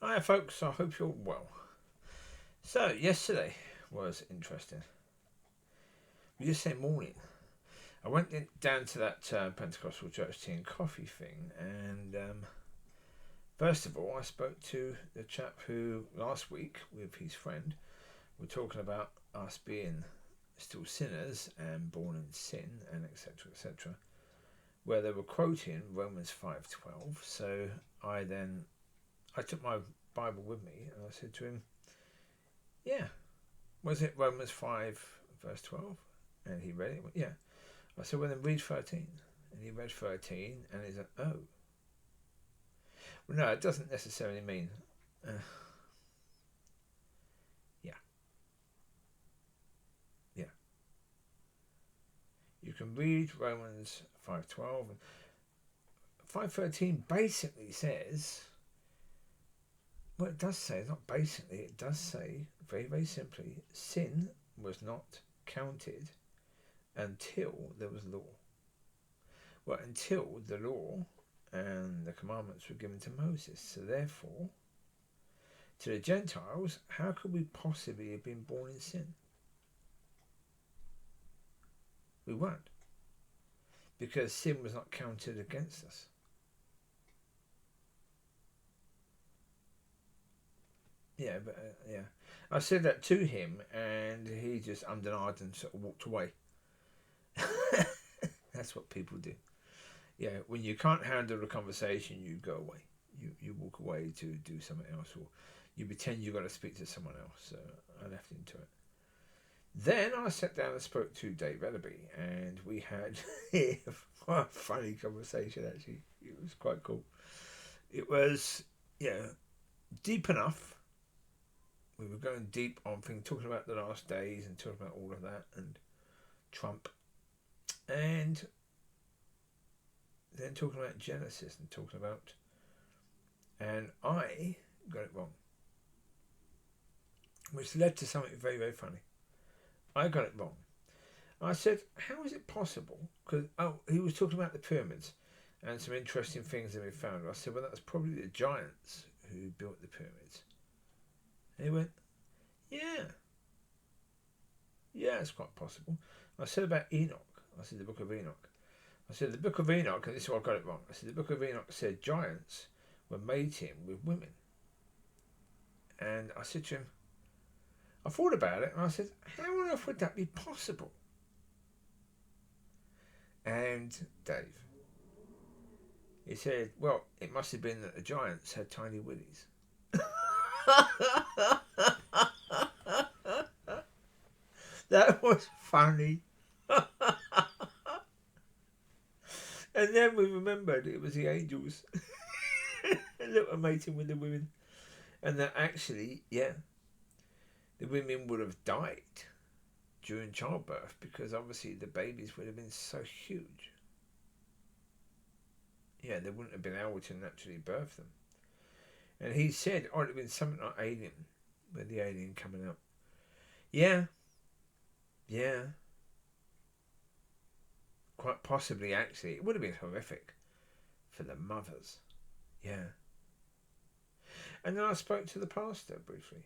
Hi folks, I hope you're well. So, yesterday was interesting. We just say morning. I went down to that Pentecostal church tea and coffee thing, and first of all, I spoke to the chap who last week, with his friend, were talking about us being still sinners and born in sin, and etc. etc. Where they were quoting Romans 5:12. So I took my Bible with me, and I said to him, "Yeah, was it Romans 5 verse 12?" And he read it. Yeah. I said, "Well, then read 13." And he read 13, and he's like, "Oh." Well, no, it doesn't necessarily mean. Uh, yeah, yeah. You can read Romans 5:12. 5:13 basically says, well, it does say, not basically, it does say, very, very simply, sin was not counted until there was law. Well, until the law and the commandments were given to Moses. So therefore, to the Gentiles, how could we possibly have been born in sin? We weren't, because sin was not counted against us. Yeah, but yeah, I said that to him, and he just undenied and sort of walked away. That's what people do. Yeah, when you can't handle the conversation, you go away. You walk away to do something else, or you pretend you're going to speak to someone else. So I left him to it. Then I sat down and spoke to Dave Ellaby, and we had quite a funny conversation. Actually, it was quite cool. It was, yeah, deep enough. We were going deep on things, talking about the last days and talking about all of that and Trump, and then talking about Genesis and talking about, and I got it wrong, which led to something very, very funny. I got it wrong. I said, "How is it possible?" Because he was talking about the pyramids and some interesting things that we found. I said, "Well, that's probably the giants who built the pyramids." And he went, "Yeah, yeah, it's quite possible." I said about Enoch. I said the Book of Enoch. I said the Book of Enoch, and this is why I got it wrong. I said the Book of Enoch said giants were mating with women, and I said to him, I thought about it, and I said, "How on earth would that be possible?" And Dave, he said, "Well, it must have been that the giants had tiny willies." That was funny. And then we remembered it was the angels that were mating with the women. And that actually, yeah, the women would have died during childbirth because obviously the babies would have been so huge. Yeah, they wouldn't have been able to naturally birth them. And he said, "Oh, it'd have been something like Alien, with the alien coming out." Yeah, yeah, quite possibly. Actually, it would have been horrific for the mothers. Yeah. And then I spoke to the pastor briefly.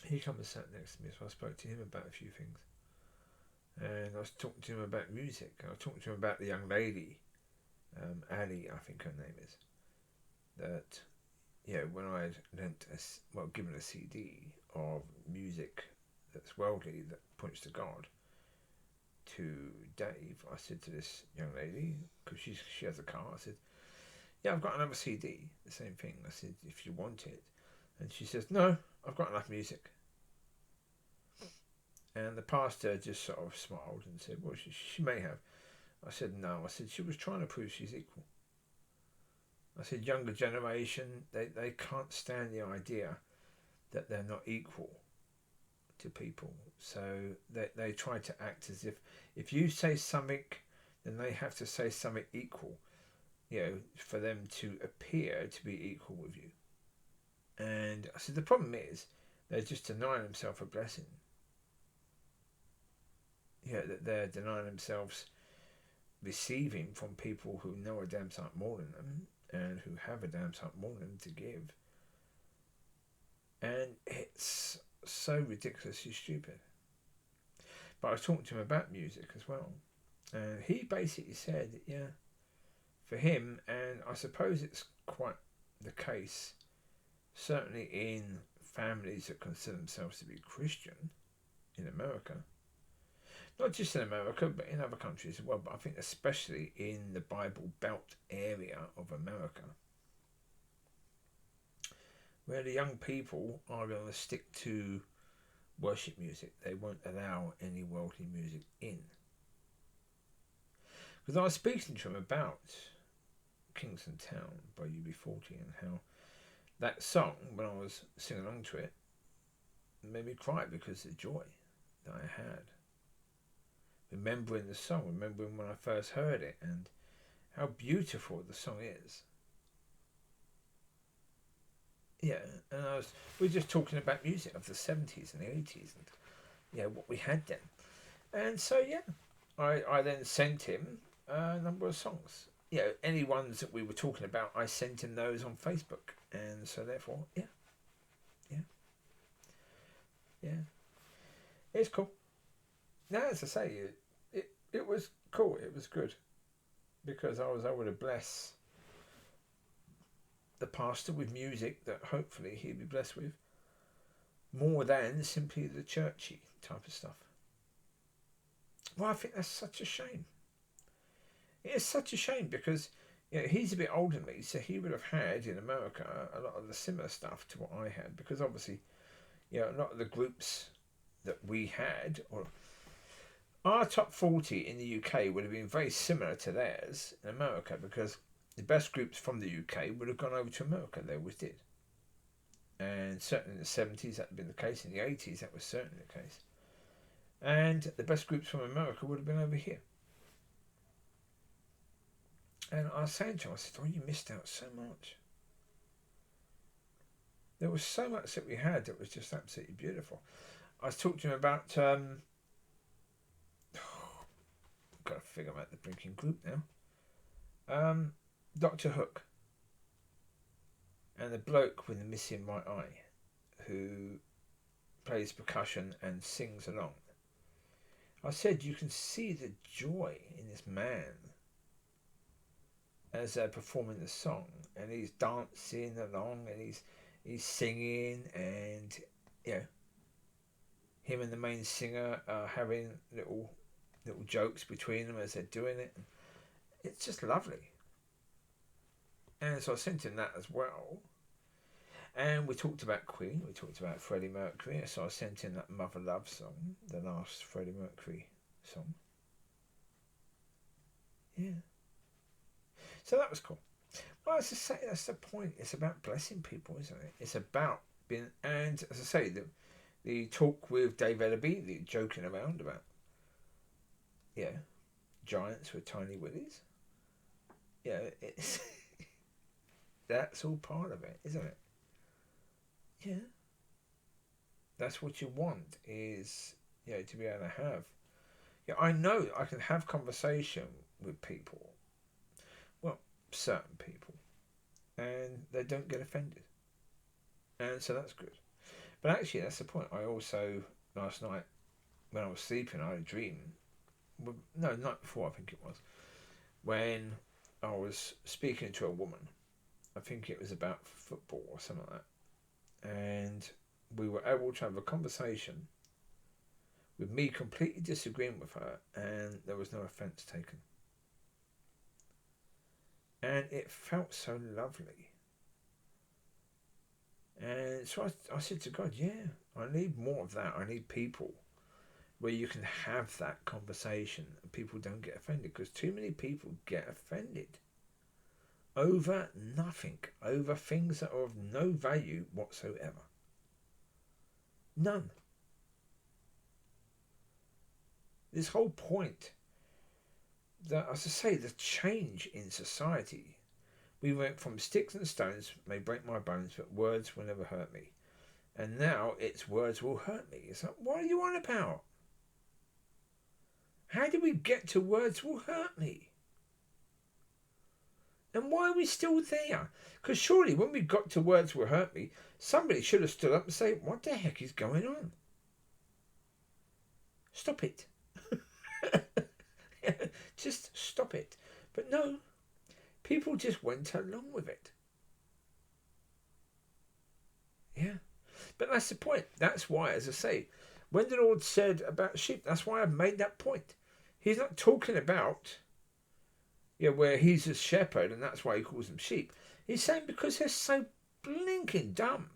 He come and sat next to me, so I spoke to him about a few things. And I was talking to him about music. I was talking to him about the young lady, Ali, I think her name is. That, when I had given a CD of music that's worldly that points to God to Dave, I said to this young lady, because she has a car, I said, "Yeah, I've got another CD, the same thing." I said, "If you want it." And she says, "No, I've got enough music." And the pastor just sort of smiled and said, "Well, she may have." I said, "No." I said, "She was trying to prove she's equal." I said, "Younger generation, they can't stand the idea that they're not equal to people. So they try to act as if you say something, then they have to say something equal, for them to appear to be equal with you." And I said, the problem is they're just denying themselves a blessing. That they're denying themselves receiving from people who know a damn sight more than them, and who have a damn something more than to give. And it's so ridiculously stupid. But I was talking to him about music as well. And he basically said, yeah, for him, and I suppose it's quite the case, certainly in families that consider themselves to be Christian in America, not just in America, but in other countries as well, but I think especially in the Bible Belt area of America, where the young people are going to stick to worship music. They won't allow any worldly music in. Because I was speaking to him about Kingston Town by UB40 and how that song, when I was singing along to it, made me cry because of the joy that I had. Remembering the song, remembering when I first heard it and how beautiful the song is. Yeah, and we were just talking about music of the 70s and the 80s and what we had then. And so I then sent him a number of songs. Any ones that we were talking about, I sent him those on Facebook. And so therefore, it's cool. Now, as I say, it was cool. It was good because I was able to bless the pastor with music that hopefully he'd be blessed with more than simply the churchy type of stuff. Well, I think that's such a shame. It is such a shame because he's a bit older than me, so he would have had in America a lot of the similar stuff to what I had, because obviously a lot of the groups that we had, or our top 40 in the UK, would have been very similar to theirs in America, because the best groups from the UK would have gone over to America. They always did. And certainly in the 70s that had been the case. In the 80s that was certainly the case. And the best groups from America would have been over here. And I was saying to him, I said, oh, you missed out so much. There was so much that we had that was just absolutely beautiful. I was talking to him about I've got to figure out the drinking group now. Dr. Hook and the bloke with the missing right eye who plays percussion and sings along. I said you can see the joy in this man as they're performing the song, and he's dancing along and he's singing, and him and the main singer are having little jokes between them as they're doing it. It's just lovely. And so I sent him that as well. And we talked about Queen, we talked about Freddie Mercury, so I sent him that Mother Love song, the last Freddie Mercury song. Yeah. So that was cool. Well, as I say, that's the point. It's about blessing people, isn't it? It's about being, and as I say, the talk with Dave Ellaby, the joking around about, giants with tiny willies. It's that's all part of it, isn't it? Yeah. That's what you want, is to be able to have. I know I can have conversation with people, well, certain people, and they don't get offended, and so that's good. But actually, that's the point. I also, last night when I was sleeping, I had a dream. No, night before, I think it was, when I was speaking to a woman. I think it was about football or something like that. And we were able to have a conversation with me completely disagreeing with her, and there was no offence taken. And it felt so lovely. And so I said to God, I need more of that. I need people where you can have that conversation and people don't get offended, because too many people get offended over nothing, over things that are of no value whatsoever. None. This whole point that, as I say, the change in society, we went from sticks and stones may break my bones, but words will never hurt me. And now it's words will hurt me. It's like, what are you on about? How did we get to words will hurt me? And why are we still there? Because surely when we got to words will hurt me, somebody should have stood up and say, what the heck is going on? Stop it. Just stop it. But no, people just went along with it. Yeah. But that's the point. That's why, as I say, when the Lord said about sheep, that's why I've made that point. He's not talking about where he's a shepherd and that's why he calls them sheep. He's saying because they're so blinking dumb.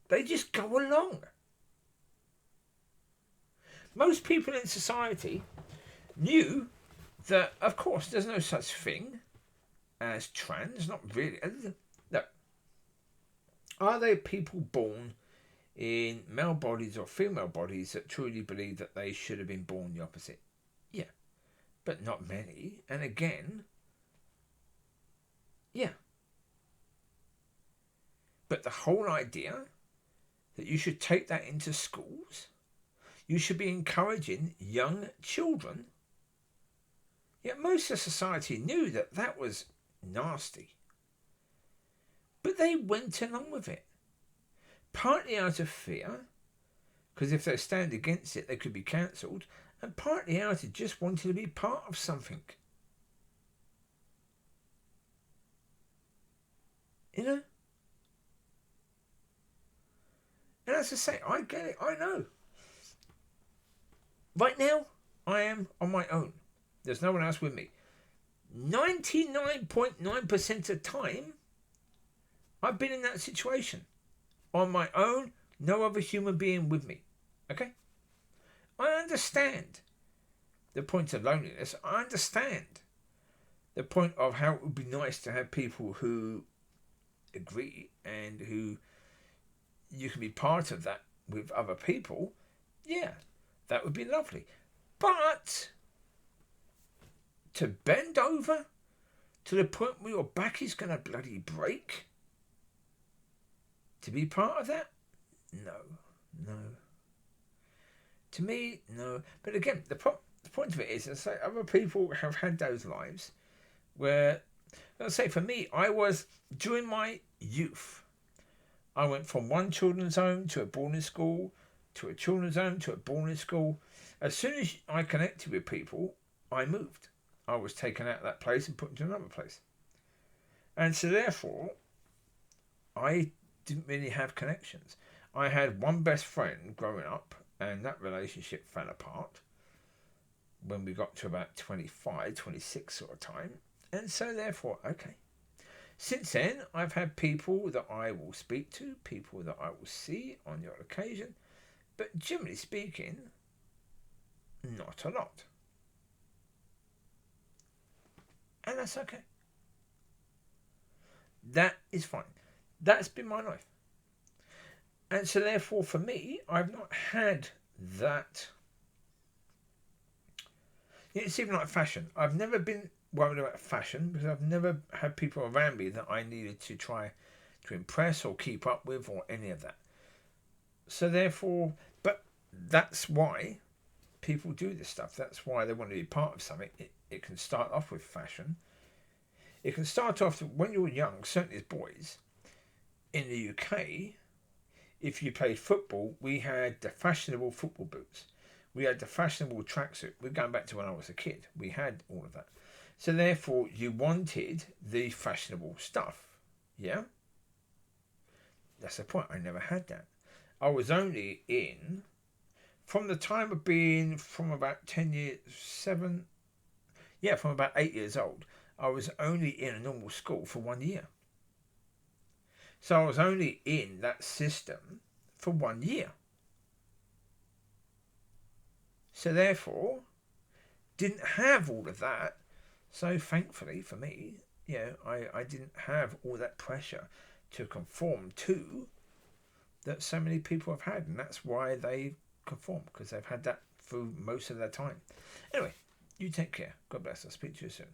They just go along. Most people in society knew that, of course, there's no such thing as trans, not really. No. Are there people born in male bodies or female bodies that truly believe that they should have been born the opposite? Yeah. But not many. And again, yeah. But the whole idea that you should take that into schools, you should be encouraging young children. Yet most of society knew that that was nasty. But they went along with it. Partly out of fear, because if they stand against it, they could be cancelled, and partly out of just wanting to be part of something. You know? And as I say, I get it, I know. Right now, I am on my own. There's no one else with me. 99.9% of the time, I've been in that situation. On my own, no other human being with me. Okay? I understand the point of loneliness. I understand the point of how it would be nice to have people who agree and who you can be part of that with other people. Yeah, that would be lovely. But to bend over to the point where your back is going to bloody break to be part of that? No. To me, no. But again, the point of it is, I say, other people have had those lives where, let's say for me, I was, during my youth, I went from one children's home to a boarding school, to a children's home, to a boarding school. As soon as I connected with people, I moved. I was taken out of that place and put into another place. And so therefore, I didn't really have connections. I had one best friend growing up, and that relationship fell apart when we got to about 25, 26 sort of time. And so therefore, okay. Since then, I've had people that I will speak to, people that I will see on the odd occasion, but generally speaking, not a lot. And that's okay. That is fine. That's been my life. And so therefore for me, I've not had that. It's even like fashion. I've never been worried about fashion because I've never had people around me that I needed to try to impress or keep up with or any of that. So therefore, but that's why people do this stuff. That's why they want to be part of something. It can start off with fashion. It can start off when you're young, certainly as boys. In the UK, if you played football, we had the fashionable football boots. We had the fashionable tracksuit. We're going back to when I was a kid. We had all of that. So therefore, you wanted the fashionable stuff. Yeah? That's the point. I never had that. I was only in, from the time of being from about 10 years, from about 8 years old, I was only in a normal school for 1 year. So I was only in that system for 1 year. So therefore, didn't have all of that. So thankfully for me, I didn't have all that pressure to conform to that so many people have had. And that's why they conform, because they've had that through most of their time. Anyway, you take care. God bless. I'll speak to you soon.